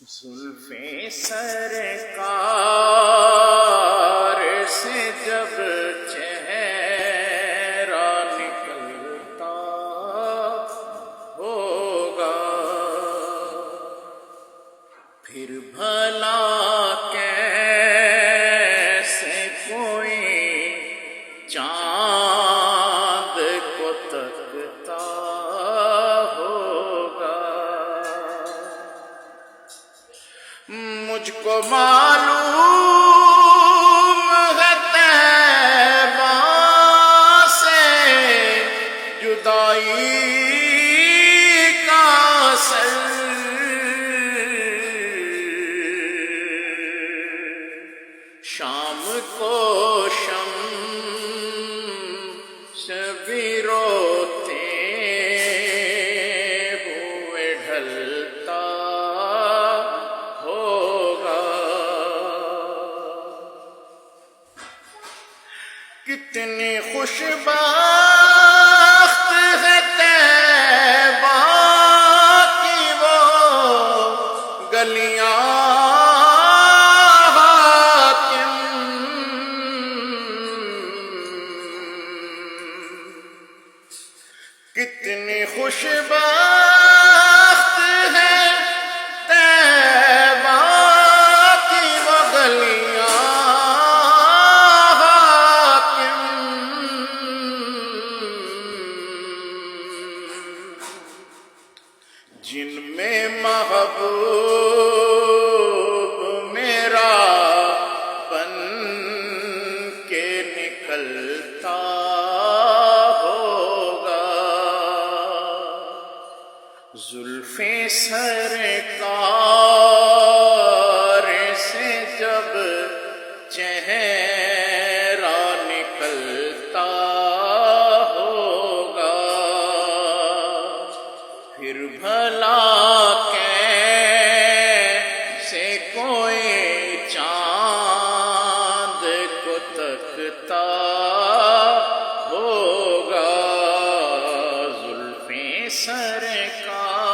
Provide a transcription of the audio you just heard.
زلفیں سرکار سے جب چہرہ نکلتا ہوگا پھر بھلا کیسے کوئی چاند کو تکتا ہوگا۔ مجھ کو معلوم ہے طیبہ سے جدائی کا اثر، شام کو شمس بھی روتے ہوئے ڈھلتا ہوگا۔ کتنی خوشبخت ہے طیبہ کی وہ گلیاں، کتنی خوشبخت ہے طیبہ کی وہ گلیاں حاکم، جن میں محبوب میرا بن کے نکلتا زلفیں سرکار سے جب چہرہ نکلتا ہوگا پھر بھلا کیسے کوئی چاند کو تکتا ہوگا۔ زلفیں سرکار